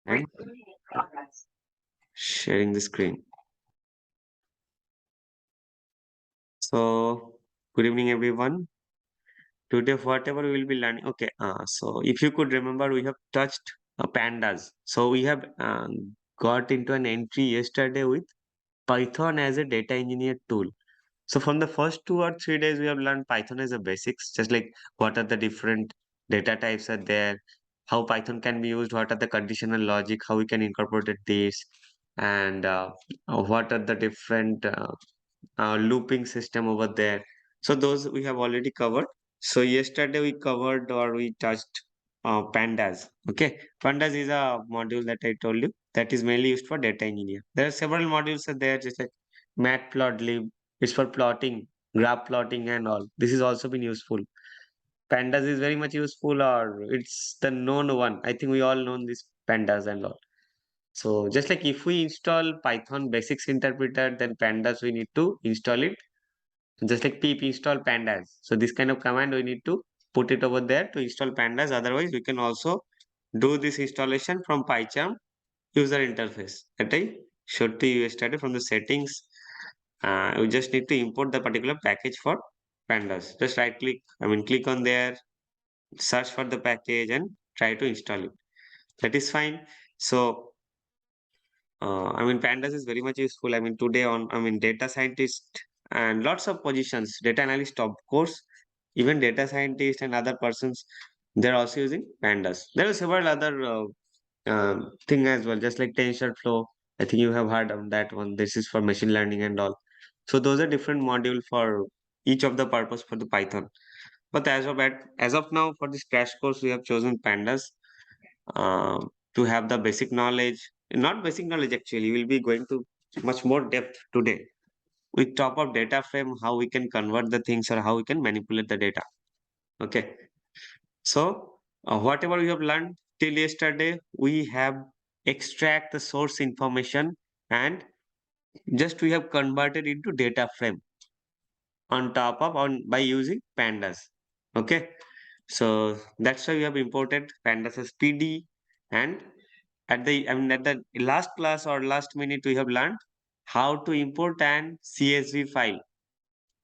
and sharing the screen. So, good evening, everyone. Today, whatever we will be learning. Okay, so if you could remember, we have touched pandas. So, we have got into an entry yesterday with Python as a data engineer tool. So, from the first 2 or 3 days, we have learned Python as a basics, just like what are the different data types are there, how Python can be used, what are the conditional logic, how we can incorporate this, and what are the different looping system over there. So those we have already covered. So yesterday we covered or we touched pandas. Okay, pandas is a module that I told you that is mainly used for data engineer. There are several modules are there, just like matplotlib. It's for plotting, graph plotting, and all. This is also been useful. Pandas is very much useful, or it's the known one. I think we all know this pandas and all. So just like if we install Python basics interpreter, then pandas we need to install it just like pip install pandas. So this kind of command we need to put it over there to install pandas. Otherwise, we can also do this installation from PyCharm user interface that I showed to you yesterday from the settings. We just need to import the particular package for pandas. Just right click, click on there, search for the package and try to install it. That is fine. So pandas is very much useful. Today on, data scientist and lots of positions, data analyst, of course, even data scientist and other persons, they're also using pandas. There are several other thing as well, just like TensorFlow. I think you have heard of that one. This is for machine learning and all. So those are different module for each of the purpose for the Python. But as of now, for this crash course, we have chosen pandas uh, to have the basic knowledge. Not basic knowledge actually, we'll be going to much more depth today with top of data frame, how we can convert the things or how we can manipulate the data. Okay, so whatever we have learned till yesterday, we have extract the source information and just we have converted into data frame on top of on by using pandas. Okay, so that's why we have imported pandas as PD. And at the last class or last minute, we have learned how to import an CSV file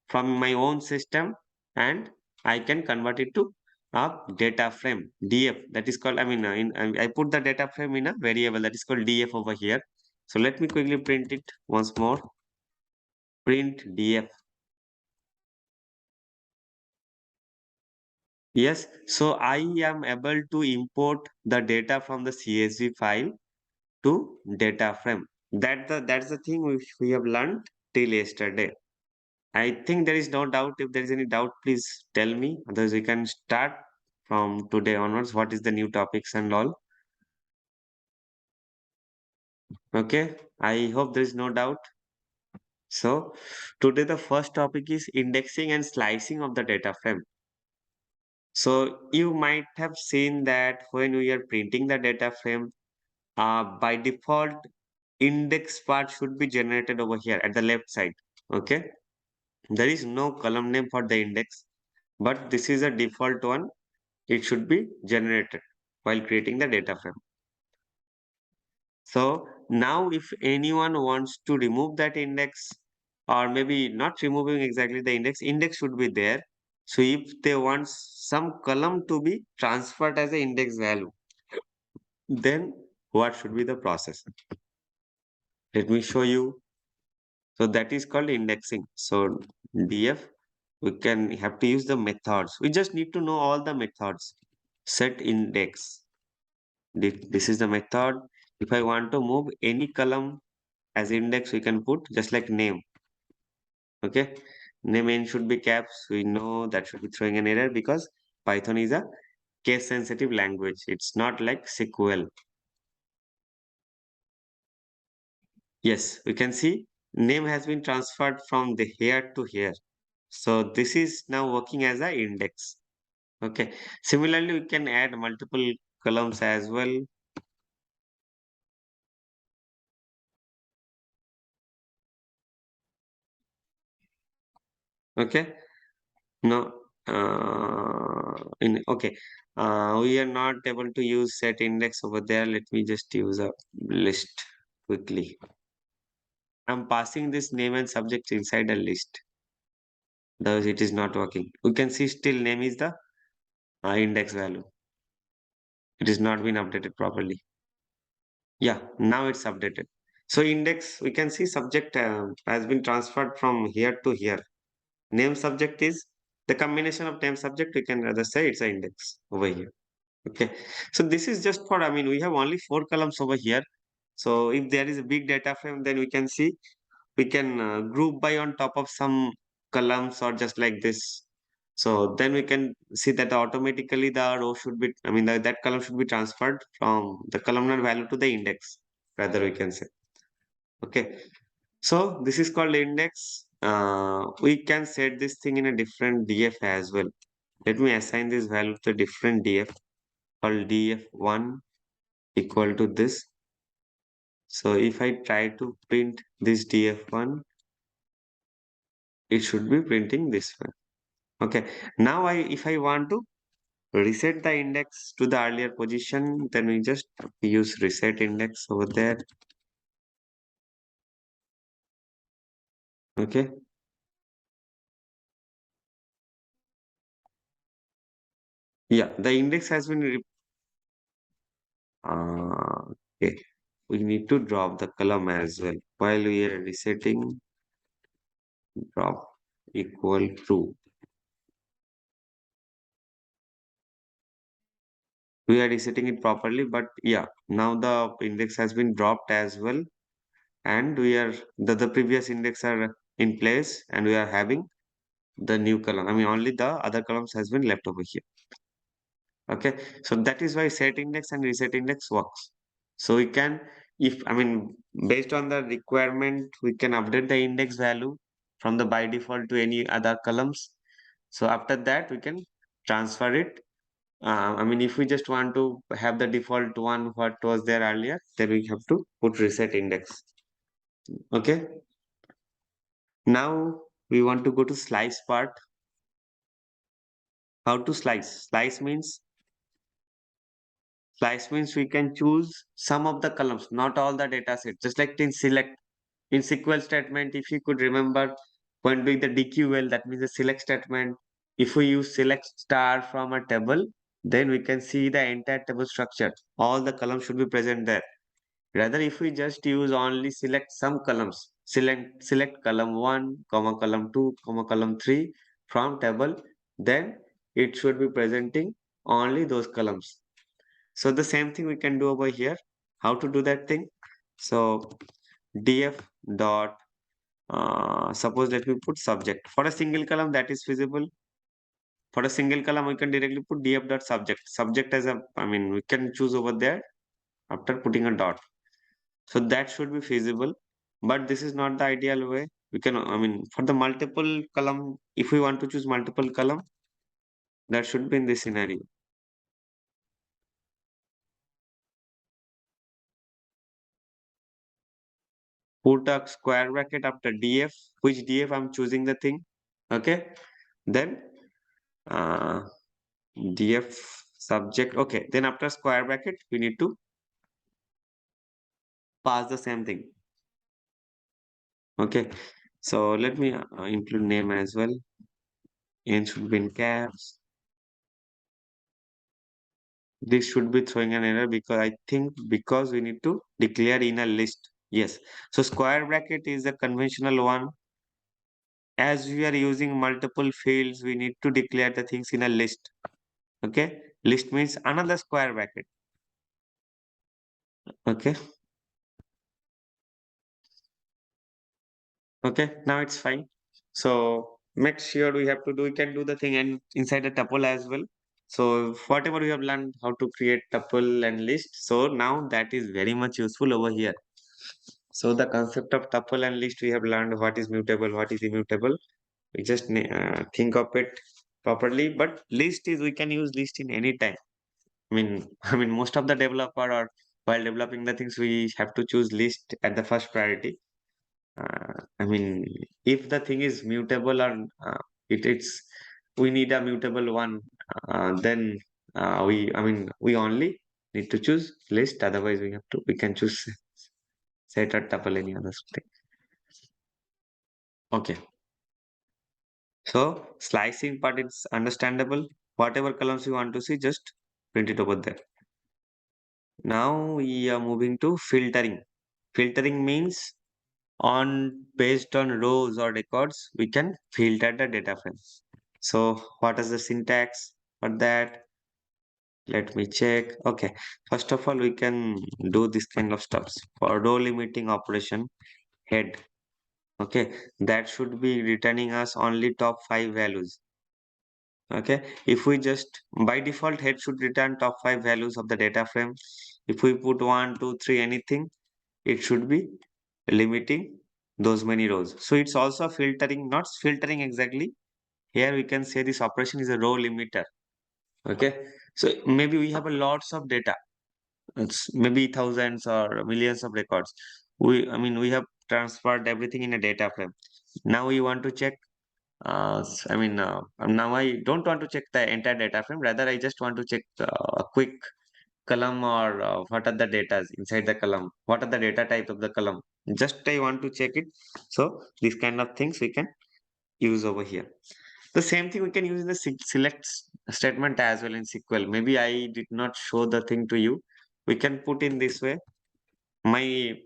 from my own system, and I can convert it to a data frame DF. That is called, I put the data frame in a variable that is called DF over here. So let me quickly print it once more. Print DF. Yes, so I am able to import the data from the CSV file to data frame. That's the thing which we have learned till yesterday. I think there is no doubt. If there is any doubt, please tell me. Otherwise, we can start from today onwards. What is the new topics and all? Okay. I hope there is no doubt. So today the first topic is indexing and slicing of the data frame. So you might have seen that when we are printing the data frame, by default, index part should be generated over here at the left side. Okay. There is no column name for the index, but this is a default one. It should be generated while creating the data frame. So now if anyone wants to remove that index, or maybe not removing exactly the index should be there. So if they want some column to be transferred as an index value, then what should be the process? Let me show you. So that is called indexing. So DF, we can have to use the methods. We just need to know all the methods. Set index. This is the method. If I want to move any column as index, we can put just like name. Okay. Name in should be caps. We know that should be throwing an error because Python is a case sensitive language. It's not like SQL. Yes, we can see name has been transferred from the here to here. So this is now working as a index. Okay. Similarly, we can add multiple columns as well. Okay. Now, okay, we are not able to use set index over there. Let me just use a list quickly. I'm passing this name and subject inside a list. Thus it is not working. We can see still name is the index value. It is not been updated properly. Yeah, now it's updated. So index, we can see subject has been transferred from here to here. Name subject is the combination of name subject. We can rather say it's an index over here. Okay. So this is just for, I mean, we have only 4 columns over here. So if there is a big data frame, then we can see, we can group by on top of some columns or just like this. So then we can see that automatically the row should be, I mean, that column should be transferred from the columnar value to the index, rather we can say. Okay. So this is called index. We can set this thing in a different DF as well. Let me assign this value to a different DF called DF1 equal to this. So if I try to print this DF1, it should be printing this one. Okay. Now if I want to reset the index to the earlier position, then we just use reset index over there. Okay. Yeah, the index has been okay. We need to drop the column as well. While we are resetting, drop equal true. We are resetting it properly, but yeah, now the index has been dropped as well. And we are the previous index are in place and we are having the new column. I mean, only the other columns has been left over here. Okay, so that is why set index and reset index works. So we can, if I mean, based on the requirement, we can update the index value from the by default to any other columns. So after that, we can transfer it. I mean, if we just want to have the default one what was there earlier, then we have to put reset index. Okay. Now we want to go to slice part. How to slice? Slice means we can choose some of the columns, not all the data set. Just like in select, in SQL statement, if you could remember when doing the DQL, that means the select statement. If we use select star from a table, then we can see the entire table structure. All the columns should be present there. Rather, if we just use only select some columns, select column 1, comma column 2, comma column 3 from table, then it should be presenting only those columns. So the same thing we can do over here. How to do that thing? So df dot suppose let me put subject for a single column that is feasible. For a single column, we can directly put df dot subject. Subject as a, I mean, we can choose over there after putting a dot. So that should be feasible, but this is not the ideal way. We can, I mean, for the multiple column, if we want to choose multiple column, that should be in this scenario. Put a square bracket after df, which df I'm choosing the thing. Okay. Then uh, df subject. Okay. Then after square bracket, we need to pass the same thing. Okay. So let me include name as well. N should be in caps. This should be throwing an error because I think because we need to declare in a list. Yes. So square bracket is the conventional one. As we are using multiple fields, we need to declare the things in a list. Okay. List means another square bracket. Okay. Okay. Now it's fine. So make sure we have to do, we can do the thing and inside the tuple as well. So whatever we have learned how to create tuple and list. So now that is very much useful over here. So the concept of tuple and list, we have learned what is mutable, what is immutable. We just think of it properly. But list is, we can use list in any time. I mean, I mean, most of the developer or while developing the things, we have to choose list at the first priority. I mean, if the thing is mutable or it's we need a mutable one, then we only need to choose list. Otherwise, we can choose set or tuple, any other thing. Okay. So slicing part is understandable. Whatever columns you want to see, just print it over there. Now we are moving to filtering. Filtering means based on rows or records, we can filter the data frames. So what is the syntax for that? Let me check. Okay. First of all, we can do this kind of stuff for row limiting operation head. Okay. That should be returning us only top 5 values. Okay. If we just by default head should return top 5 values of the data frame. If we put 1, 2, 3, anything, it should be limiting those many rows. So it's also filtering, not filtering exactly. Here we can say this operation is a row limiter. Okay. So maybe we have a lots of data. It's maybe thousands or millions of records. We have transferred everything in a data frame. Now we want to check. Now I don't want to check the entire data frame. Rather, I just want to check a quick column or what are the data inside the column. What are the data type of the column? Just I want to check it. So these kind of things we can use over here. The same thing we can use in the select statement as well in SQL. Maybe I did not show the thing to you. We can put in this way. My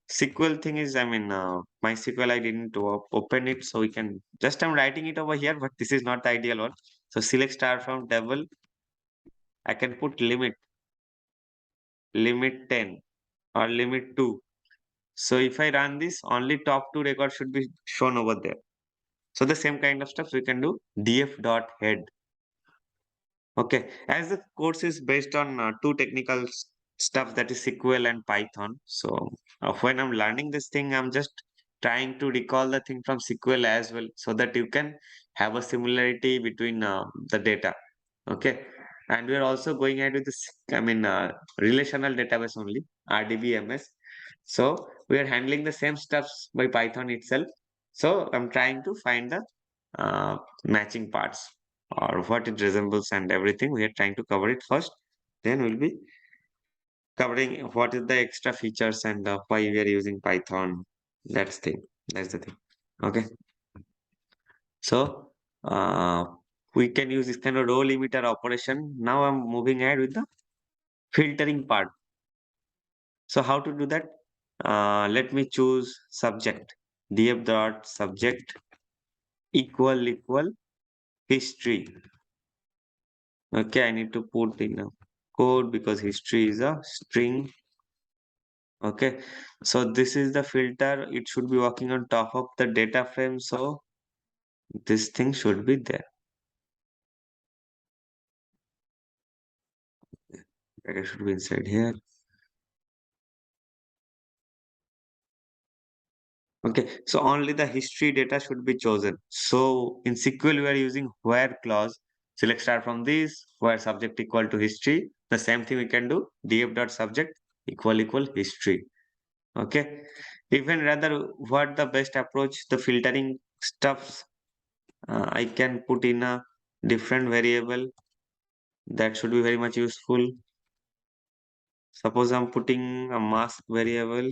SQL thing is, my SQL I didn't open it, so we can just I'm writing it over here, but this is not the ideal one. So select star from table. I can put limit 10 or limit 2. So if I run this, only top 2 records should be shown over there. So the same kind of stuff we can do df.head. Okay, as the course is based on two technical stuff, that is SQL and Python. So when I'm learning this thing, I'm just trying to recall the thing from SQL as well, so that you can have a similarity between the data. Okay, and we are also going ahead with this. Relational database only, RDBMS. So we are handling the same stuffs by Python itself. So I'm trying to find the matching parts or what it resembles and everything. We are trying to cover it first. Then we'll be covering what is the extra features and why we are using Python. That's thing. That's the thing. Okay. So uh, we can use this kind of row limiter operation. Now I'm moving ahead with the filtering part. So how to do that? Let me choose subject. df dot subject equal history. Okay, I need to put in a code because history is a string. Okay, so this is the filter. It should be working on top of the data frame. So this thing should be there. It should be inside here. Okay, so only the history data should be chosen. So in SQL, we are using where clause. Select start from this, where subject equal to history. The same thing we can do. df.subject equal history. Okay, even rather, what the best approach, the filtering stuffs, I can put in a different variable that should be very much useful. Suppose I'm putting a mask variable.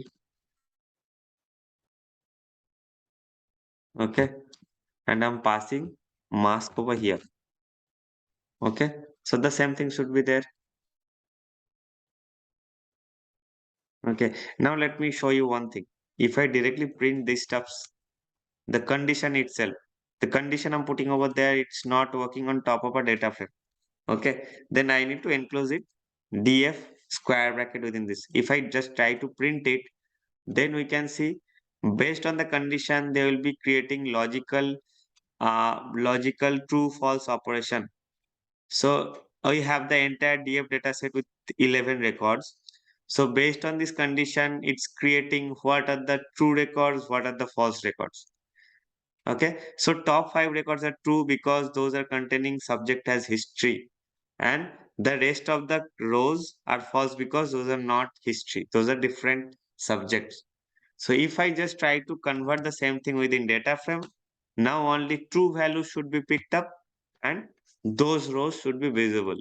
Okay, and I'm passing mask over here. Okay, so the same thing should be there. Okay, now let me show you one thing. If I directly print these stuffs, the condition itself, the condition I'm putting over there, it's not working on top of a data frame. Okay, then I need to enclose it df square bracket within this. If I just try to print it, then we can see based on the condition, they will be creating logical true false operation. So we have the entire df data set with 11 records. So based on this condition, it's creating what are the true records, what are the false records. Okay, so top 5 records are true because those are containing subject as history, and the rest of the rows are false because those are not history, those are different subjects. So if I just try to convert the same thing within data frame, now only true value should be picked up and those rows should be visible.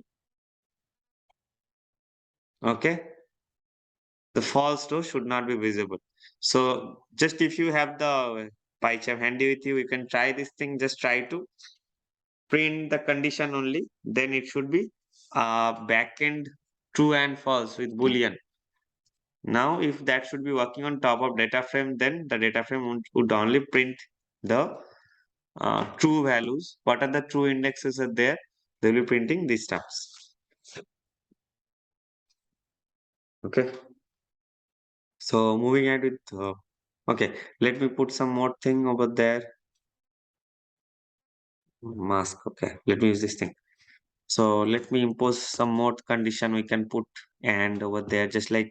Okay, the false row should not be visible. So just if you have the pie chart handy with you, you can try this thing. Just try to print the condition only. Then it should be backend true and false with boolean. Now, if that should be working on top of data frame, then the data frame would only print the true values. What are the true indexes are there? They'll be printing these stuffs. Okay. So moving ahead with, okay, let me put some more thing over there. Mask. Okay, let me use this thing. So let me impose some more condition we can put and over there, just like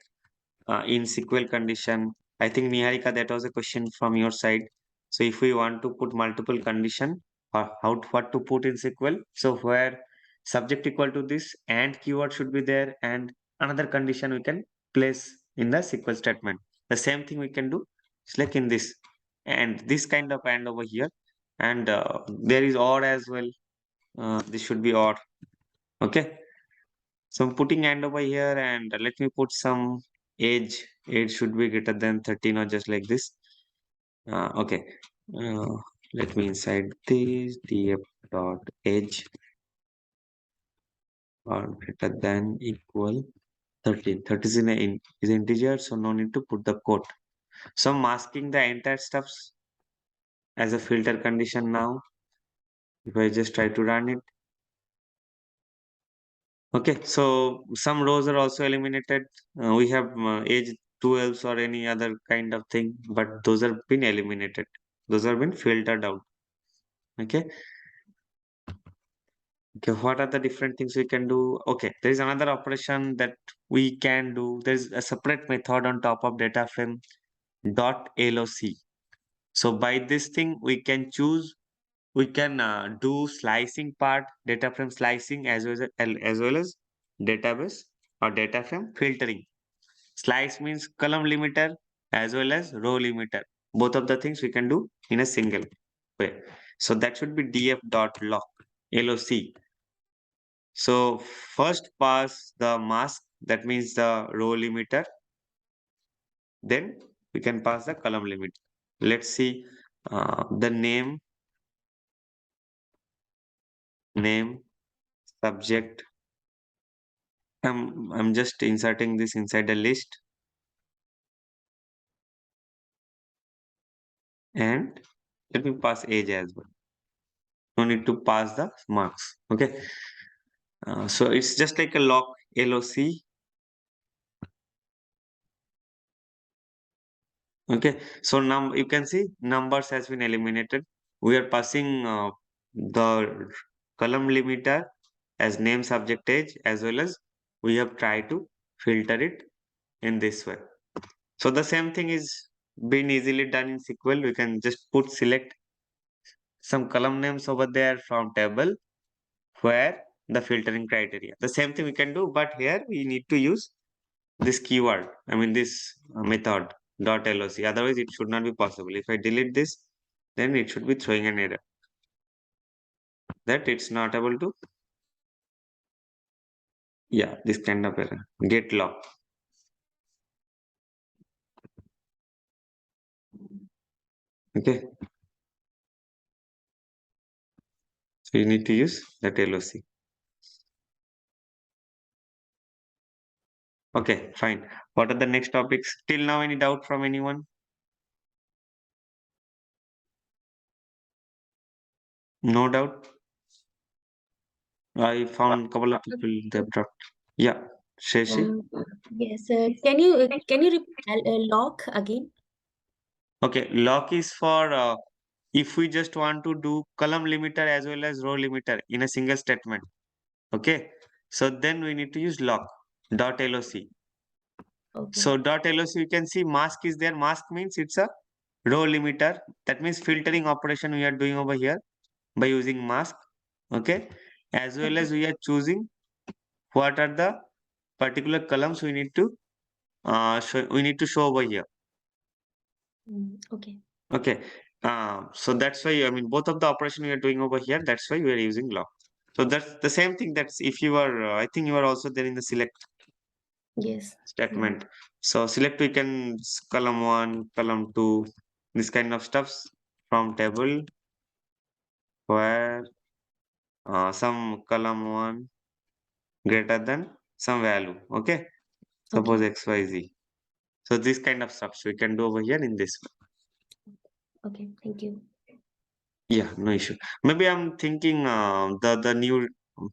in SQL condition. I think Niharika, that was a question from your side. So if we want to put multiple condition, what to put in SQL? So where subject equal to this and keyword should be there, and another condition we can place in the SQL statement. The same thing we can do, it's like in this and this kind of and over here, and there is or as well. This should be or. Okay. So I'm putting and over here and let me put some age. Age should be greater than 13 or just like this. Okay. Uh, let me inside this df dot age or greater than equal 13. 30 is is integer, so no need to put the quote. So I'm masking the entire stuffs as a filter condition now. If I just try to run it. Okay, so some rows are also eliminated. We have age 12s or any other kind of thing, but those have been eliminated. Those have been filtered out. Okay. Okay, what are the different things we can do? Okay, there is another operation that we can do. There is a separate method on top of data frame dot loc. So by this thing, we can choose, we can do slicing part, data frame slicing as well as database or data frame filtering. Slice means column limiter as well as row limiter. Both of the things we can do in a single way. So that should be df.loc. LOC. So first pass the mask, that means the row limiter. Then we can pass the column limit. Let's see the name, subject. I'm just inserting this inside the list and let me pass age as well. No need to pass the marks. Okay. So it's just like a lock LOC. Okay. So now you can see numbers has been eliminated. We are passing the column limiter as name, subject, age, as well as we have tried to filter it in this way. So the same thing is been easily done in SQL. We can just select some column names over there from table where the filtering criteria. The same thing we can do, but here we need to use this keyword. I mean this method dot .loc. Otherwise, it should not be possible. If I delete this, then it should be throwing an error that it's not able to. Yeah, this kind of error. Get lock. Okay. So you need to use that LOC. Okay, fine. What are the next topics? Till now, any doubt from anyone? No doubt. I found a couple of people they've dropped. Yeah, Shashi. Yes. Can you repeat lock again? Okay, lock is for if we just want to do column limiter as well as row limiter in a single statement. Okay, so then we need to use lock dot loc. Okay. So dot loc, you can see mask is there. Mask means it's a row limiter. That means filtering operation we are doing over here by using mask. Okay, as well as we are choosing what are the particular columns we need to show over here. Okay. Okay. So that's why, I mean, both of the operation we are doing over here, that's why we are using lock. So that's the same thing. That's if you are, I think you are also there in the select Yes. Yeah. statement. So select we can column one, column two, this kind of stuffs from table where some column one greater than some value. Okay. Suppose Okay. XYZ. So this kind of stuff we can do over here in this one. Okay. Thank you. Yeah, no issue. Maybe I'm thinking the new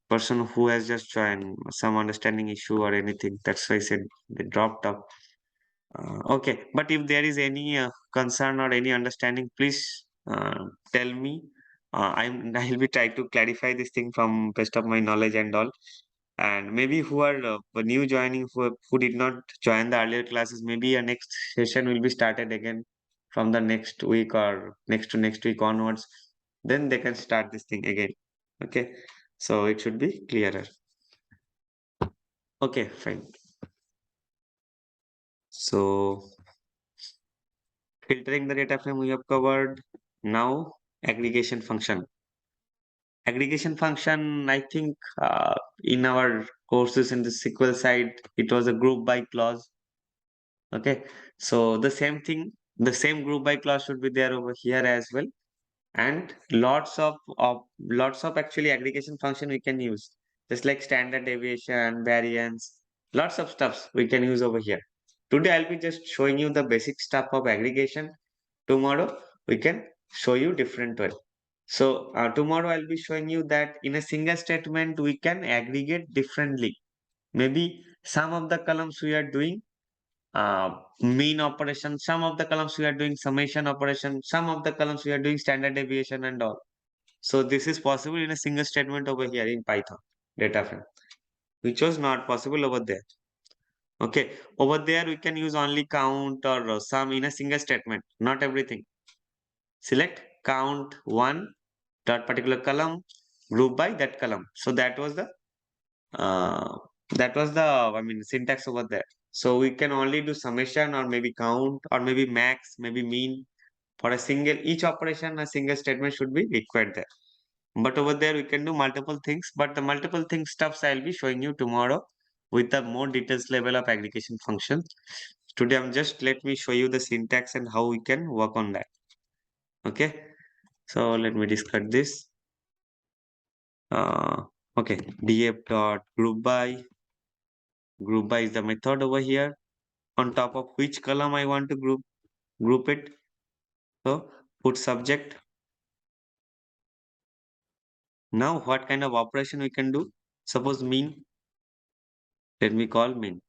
person who has just joined some understanding issue or anything. That's why I said they dropped up. Okay, but if there is any concern or any understanding, please tell me. I'll be trying to clarify this thing from best of my knowledge and all. And maybe who are new joining, who did not join the earlier classes, maybe a next session will be started again from the next week or next to next week onwards. Then they can start this thing again. Okay, so it should be clearer. Okay, fine. So filtering the data frame we have covered. Now aggregation function. Aggregation function, I think in our courses in the SQL side, it was a group by clause. Okay, so the same thing, the same group by clause should be there over here as well. And lots of actually aggregation function we can use, just like standard deviation, variance, lots of stuffs we can use over here. Today I'll be just showing you the basic stuff of aggregation. Tomorrow we can show you different way. So tomorrow I'll be showing you that in a single statement we can aggregate differently. Maybe some of the columns we are doing mean operation, some of the columns we are doing summation operation, some of the columns we are doing standard deviation and all. So this is possible in a single statement over here in Python data frame, which was not possible over there. Okay, over there we can use only count or sum in a single statement, not everything. Select count one dot particular column, group by that column. So uh, I mean syntax over there. So we can only do summation or maybe count or maybe max, maybe mean for a single each operation. A single statement should be required there. But over there we can do multiple things. But the multiple things stuffs I'll be showing you tomorrow with a more details level of aggregation functions. Today I'm just let me show you the syntax and how we can work on that. Okay. So let me discuss this. Okay, df dot group by. Group by is the method over here. On top of which column I want to group it. So put subject. Now what kind of operation we can do? Suppose mean. Let me call mean.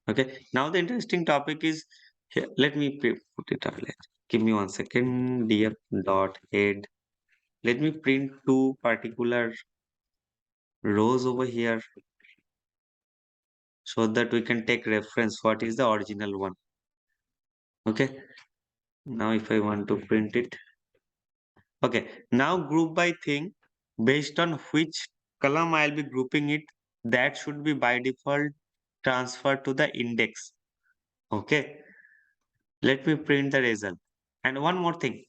Okay. Now the interesting topic is here. Let me put it out. Give me 1 second. Df dot head. Let me print two particular rows over here so that we can take reference what is the original one. Okay. Now if I want to print it. Okay. Now group by thing based on which column I'll be grouping it, that should be by default transferred to the index. Okay. Let me print the result. And one more thing.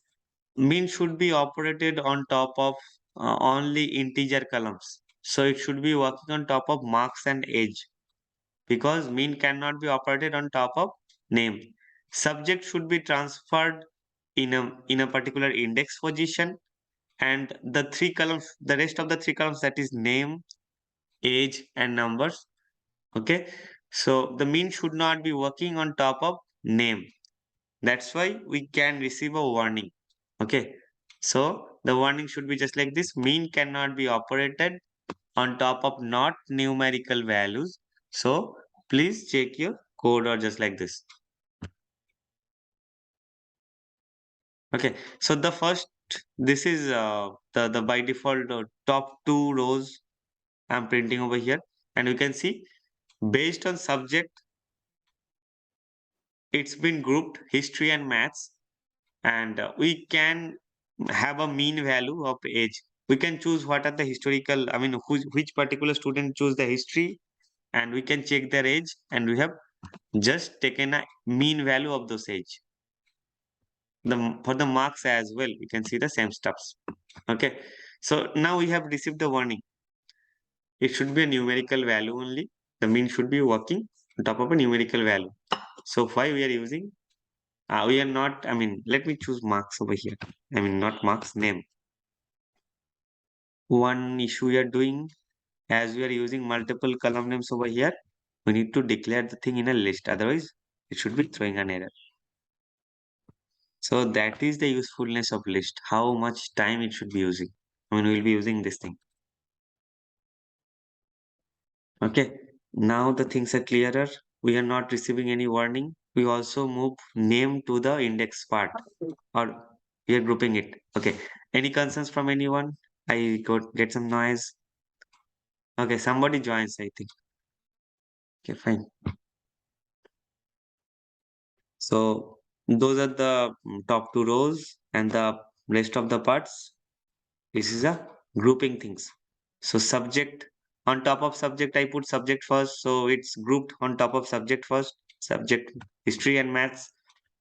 Mean should be operated on top of only integer columns. So it should be working on top of marks and age, because mean cannot be operated on top of name. Subject should be transferred in a particular index position, and the rest of the three columns, that is name, age and numbers. Okay, so the mean should not be working on top of name. That's why we can receive a warning. Okay, so the warning should be just like this: mean cannot be operated on top of not numerical values. So please check your code or just like this. Okay, so the first, this is the by default top two rows I'm printing over here, and you can see based on subject, it's been grouped history and maths, and we can have a mean value of age. We can choose what are the historical, I mean, which particular student choose the history, and we can check their age, and we have just taken a mean value of those age. For the marks as well, we can see the same stuffs. Okay, So now we have received the warning. It should be a numerical value only. The mean should be working on top of a numerical value. So why we are using? We are not, I mean, let me choose marks over here. I mean, not marks, name. One issue we are doing, as we are using multiple column names over here, we need to declare the thing in a list. Otherwise, it should be throwing an error. So that is the usefulness of list. How much time it should be using. I mean, we'll be using this thing. Okay. Now the things are clearer. We are not receiving any warning. We also move name to the index part, or we are grouping it. Okay. Any concerns from anyone? I got get some noise. Okay, somebody joins, I think. Okay, fine. So those are the top two rows and the rest of the parts. This is a grouping things. So subject, on top of subject, I put subject first. So it's grouped on top of subject first, subject history and maths.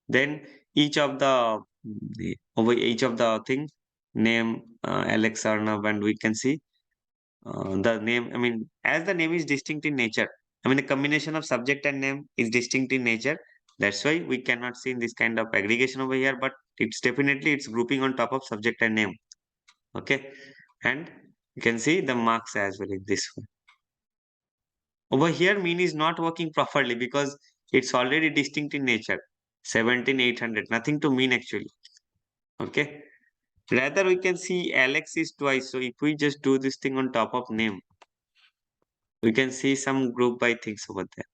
Then each of over each of the thing, name Alex Arnav, and we can see the name. I mean, as the name is distinct in nature, I mean, the combination of subject and name is distinct in nature. That's why we cannot see in this kind of aggregation over here, but it's definitely it's grouping on top of subject and name. Okay, and you can see the marks as well in this one. Over here, mean is not working properly because it's already distinct in nature. 17,800, nothing to mean actually. Okay, rather we can see Alex is twice. So if we just do this thing on top of name, we can see some group by things over there.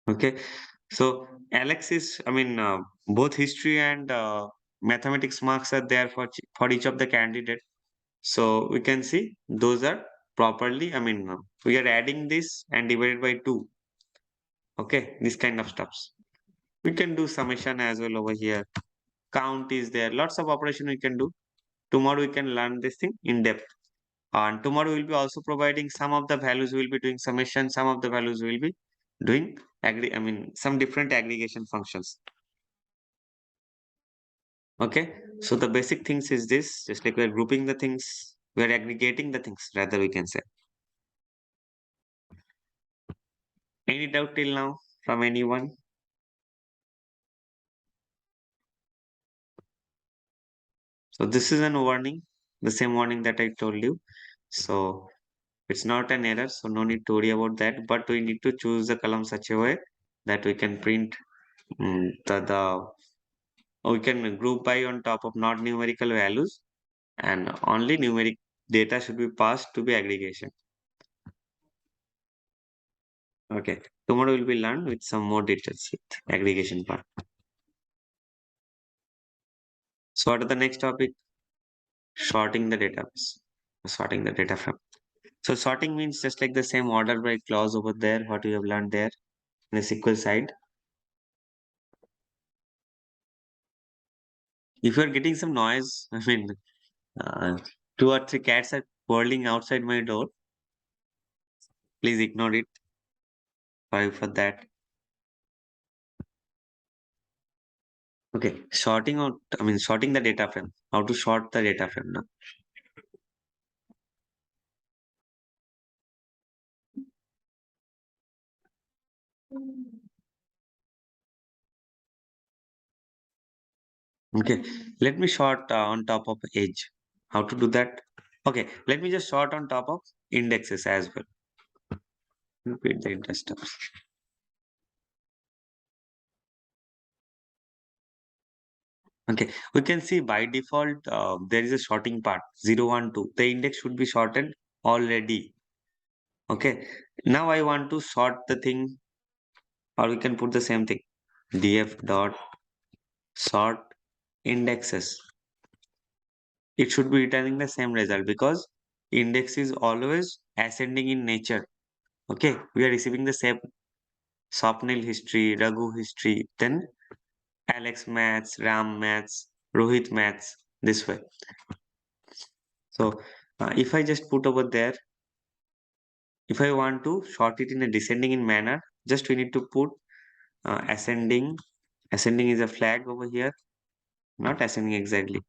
Okay, so Alex is, I mean, both history and mathematics marks are there for each of the candidate. So we can see those are properly, I mean, we are adding this and divided by 2. Okay, this kind of stuffs. We can do summation as well over here. Count is there. Lots of operation we can do. Tomorrow we can learn this thing in depth. And tomorrow we'll be also providing some of the values we'll be doing summation, some of the values we'll be doing I mean some different aggregation functions. Okay, so the basic things is this, just like we're grouping the things, we're aggregating the things, rather we can say. Any doubt till now from anyone? So this is an warning, the same warning that I told you. So it's not an error, so no need to worry about that. But we need to choose the column such a way that we can print the we can group by on top of not numerical values, and only numeric data should be passed to be aggregation. Okay, tomorrow will be learned with some more details with aggregation part. So what are the next topic? Sorting the database. Sorting the data frame. So sorting means just like the same order by clause over there, what you have learned there in the SQL side. If you're getting some noise, I mean, uh, 2 or 3 cats are whirling outside my door. Please ignore it. Sorry for that. Okay, sorting out, I mean, sorting the data frame. How to sort the data frame now. Okay, let me sort on top of age. How to do that? Okay, let me just sort on top of indexes as well. Repeat the index steps. Okay, we can see by default there is a sorting part 0, 1, 2. The index should be sorted already. Okay, now I want to sort the thing, or we can put the same thing df dot sort indexes. It should be returning the same result because index is always ascending in nature. Okay, we are receiving the same Swapnil history, Raghu history, then Alex maths, Ram maths, Rohit maths, this way. So If I just put over there, if I want to sort it in a descending in manner, just we need to put ascending. Ascending is a flag over here, not ascending exactly.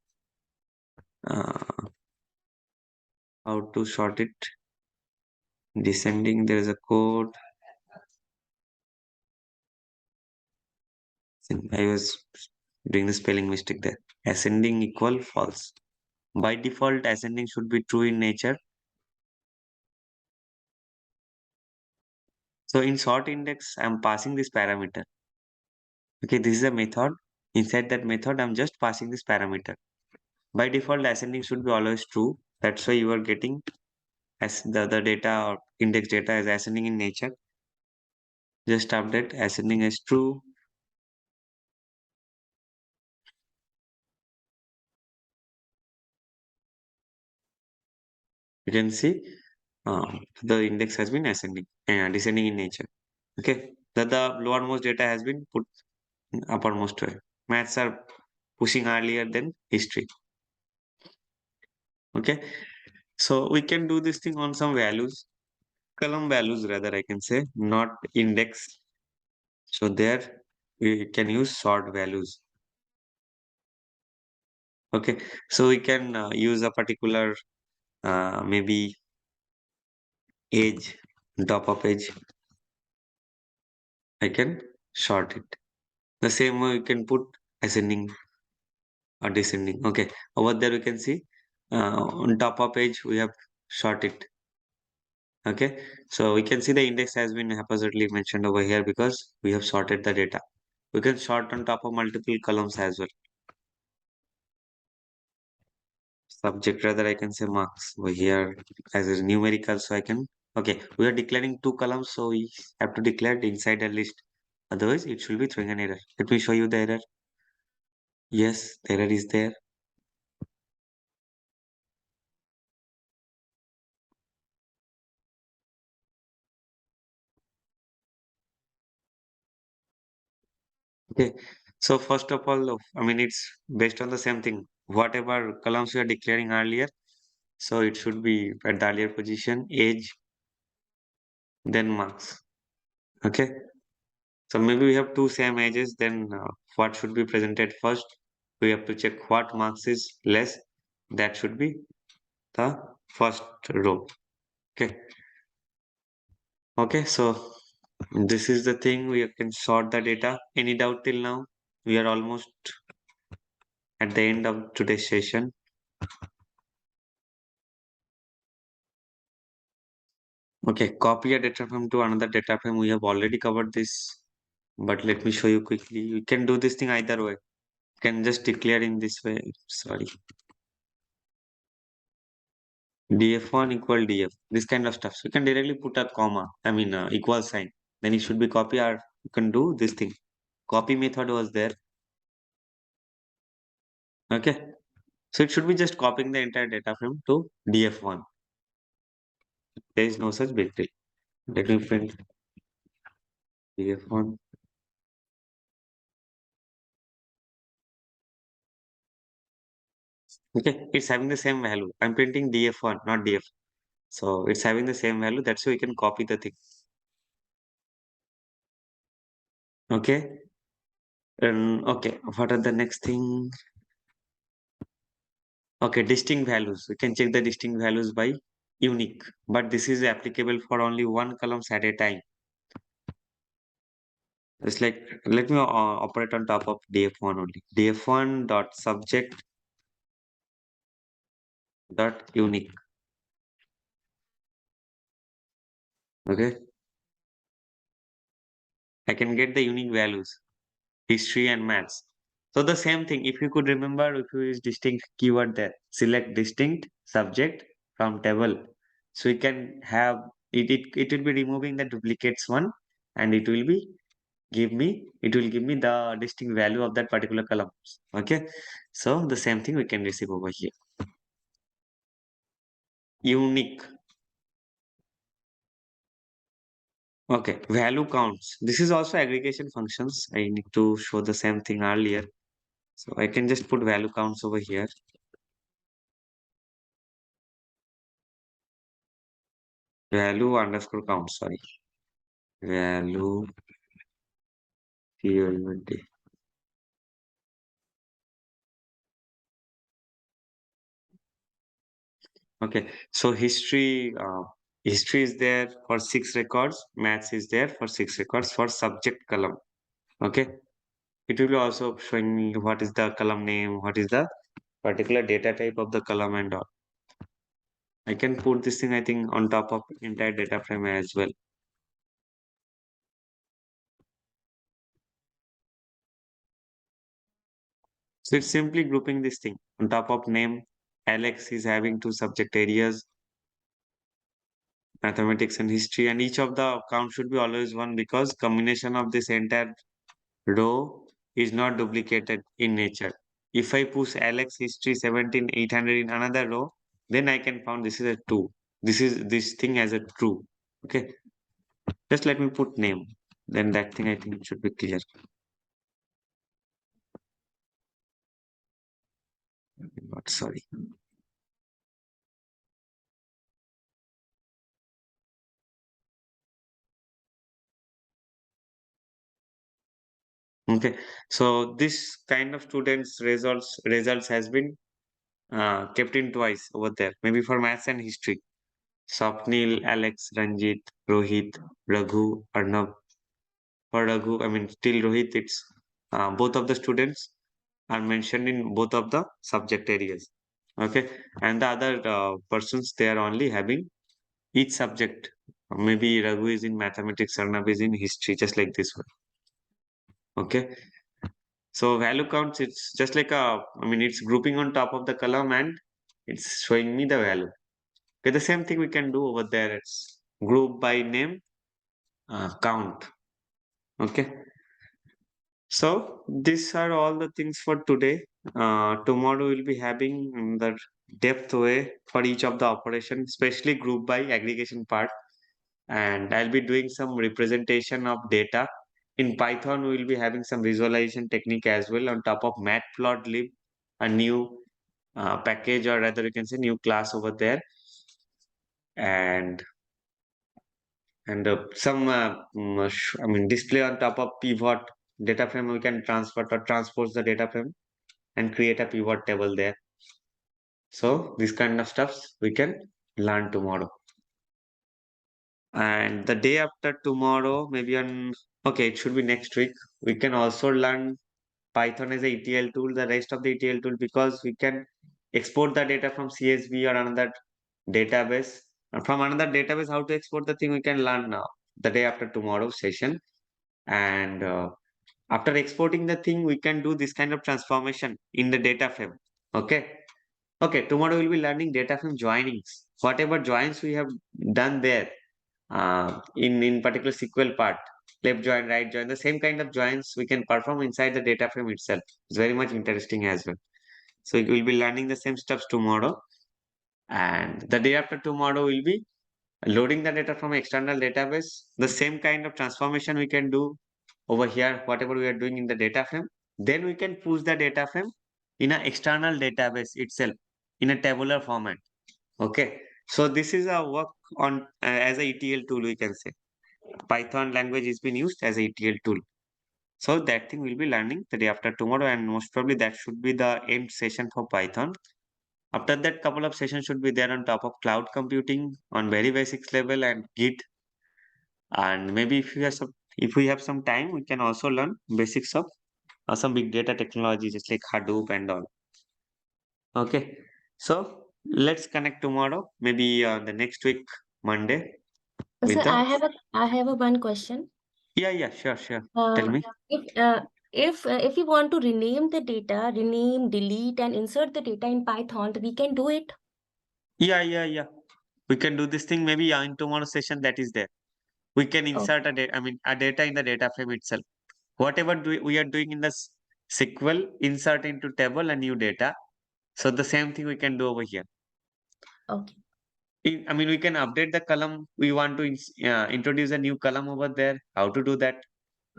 How to sort it? Descending, there is a code. I was doing the spelling mistake there. Ascending equal false. By default, ascending should be true in nature. So in sort index, I'm passing this parameter. Okay, this is a method. Inside that method, I'm just passing this parameter. By default, ascending should be always true. That's why you are getting as the data or index data is ascending in nature. Just update ascending as true. You can see the index has been ascending and descending in nature. Okay, the lowermost data has been put in uppermost way. Maths are pushing earlier than history. Okay, so we can do this thing on some values, column values rather, I can say, not index. So there we can use sort values. Okay, so we can use a particular maybe age, top of age. I can sort it. The same way you can put ascending or descending. Okay, over there we can see on top of page we have sorted. Okay, so we can see the index has been haphazardly mentioned over here because we have sorted the data. We can sort on top of multiple columns as well. Subject rather I can say marks over here as a numerical, so I can, okay, we are declaring two columns, so we have to declare it inside a list, otherwise it should be throwing an error. Let me show you the error. Yes, the error is there. Okay, so first of all, I mean, it's based on the same thing. Whatever columns we are declaring earlier, so it should be at the earlier position, age, then marks. Okay, so maybe we have two same ages, then what should be presented first? We have to check what marks is less. That should be the first row. Okay, okay, so this is the thing we can sort the data. Any doubt till now? We are almost at the end of today's session. Okay, copy a data frame to another data frame. We have already covered this, but let me show you quickly. You can do this thing either way. You can just declare in this way. Sorry. df1 equal df. This kind of stuff. So you can directly put a comma. I mean, equal sign. Then it should be copy, or you can do this thing. Copy method was there. Okay. So it should be just copying the entire data frame to df1. There is no such big deal. Let me print df1. Okay, it's having the same value. I'm printing df1, not df. So it's having the same value. That's why we can copy the thing. Okay. And okay, what are the next thing? Okay, distinct values. We can check the distinct values by unique, but this is applicable for only one columns at a time. It's like, let me operate on top of df1 only. df1 dot subject dot unique. Okay, I can get the unique values, history and maths. So the same thing, if you could remember, if you use distinct keyword there, select distinct subject from table. So you can have it will be removing the duplicates one, and it will give me the distinct value of that particular column. Okay. So the same thing we can receive over here. Unique. Okay. Value counts. This is also aggregation functions. I need to show the same thing earlier. So I can just put value counts over here. value underscore count, sorry. Value PLT. Okay, so history is there for 6 records, maths is there for 6 records for subject column. Okay, it will be also showing me what is the column name, what is the particular data type of the column and all. I can put this thing, I think, on top of entire data frame as well. So it's simply grouping this thing on top of name. Alex is having 2 subject areas, mathematics and history, and each of the count should be always 1 because combination of this entire row is not duplicated in nature. If I push Alex history 17,800 in another row, then I can found this is a 2. This thing as a true. Okay. Just let me put name. Then that thing I think should be clear. Not sorry. Okay. So this kind of students results has been kept in twice over there. Maybe for maths and history. Swapnil, Alex, Ranjit, Rohit, Raghu, Arnav. For Raghu, I mean, till Rohit, it's both of the students are mentioned in both of the subject areas. Okay. And the other persons, they are only having each subject. Maybe Raghu is in mathematics, Arnav is in history, just like this one. Okay. So value counts, it's just like it's grouping on top of the column and it's showing me the value. Okay, the same thing we can do over there. It's group by name, count. Okay. So these are all the things for today. Tomorrow we'll be having the depth way for each of the operation, especially group by aggregation part. And I'll be doing some representation of data. In Python, we'll be having some visualization technique as well on top of matplotlib, a new package, or rather you can say new class over there. And some display on top of pivot data frame. We can transfer or transpose the data frame and create a pivot table there. So this kind of stuffs we can learn tomorrow. And the day after tomorrow, maybe okay, it should be next week. We can also learn Python as a ETL tool, the rest of the ETL tool, because we can export the data from CSV or another database. And from another database, how to export the thing we can learn now, the day after tomorrow session. And after exporting the thing, we can do this kind of transformation in the data frame. Okay. Okay, tomorrow we'll be learning data frame joinings. Whatever joins we have done there in particular SQL part, left join, right join, the same kind of joins we can perform inside the data frame itself. It's very much interesting as well. So we'll be learning the same stuff tomorrow. And the day after tomorrow will be loading the data from external database. The same kind of transformation we can do over here, whatever we are doing in the data frame. Then we can push the data frame in an external database itself in a tabular format. Okay. So this is a work on as a ETL tool, we can say. Python language is being used as a ETL tool. So that thing we'll be learning the day after tomorrow, and most probably that should be the end session for Python. After that, couple of sessions should be there on top of cloud computing on very basics level and Git. And maybe if we have some time, we can also learn basics of some big data technology, just like Hadoop and all. Okay. So let's connect tomorrow, maybe the next week, Monday, with Sir, the I have a one question. yeah, sure. Tell Uh, me. if if you want to rename the data, rename, delete, and insert the data in Python, we can do it. Yeah. We can do this thing maybe in tomorrow session that is there. We can Oh, insert a data in the data frame itself. Whatever we are doing in the SQL, insert into table a new data. So the same thing we can do over here. okay. We can update the column. We want to introduce a new column over there. How to do that?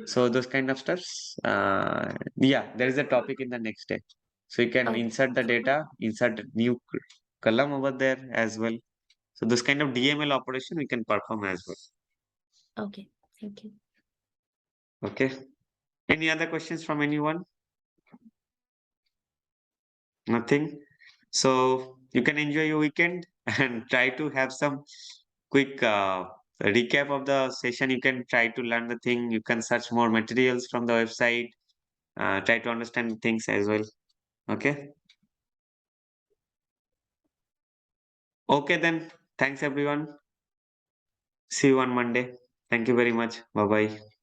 So those kind of stuffs. Yeah, there is a topic in the next day. So you can Okay. insert the data, insert new column over there as well. So this kind of DML operation we can perform as well. Okay, thank you. Okay. Any other questions from anyone? Nothing. So you can enjoy your weekend and try to have some quick recap of the session. You can try to learn the thing. You can search more materials from the website. Try to understand things as well. Okay. Okay then. Thanks everyone. See you on Monday. Thank you very much. Bye bye.